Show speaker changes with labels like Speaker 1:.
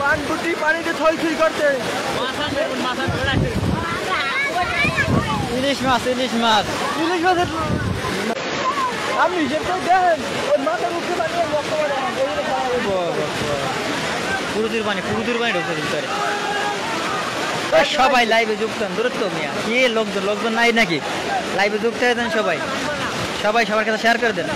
Speaker 1: পানপুটি পানিতে থই থই করতে।
Speaker 2: ইলিশ মাছ ইলিশ মাছ
Speaker 1: ইলিশ মাছের আপনি যেটা দেখেন ওর মাথার উপরে বানিয়ে রক্ত পড়ে
Speaker 2: পুরুতুর পানি ঢুকতে ভিতরে। সবাই লাইভে যুক্ত হন দূরত্ব মিয়া কি লোকজন নাই নাকি লাইভে যুক্ত হয়ে দেন সবাই সবার কাছে শেয়ার করে দেন।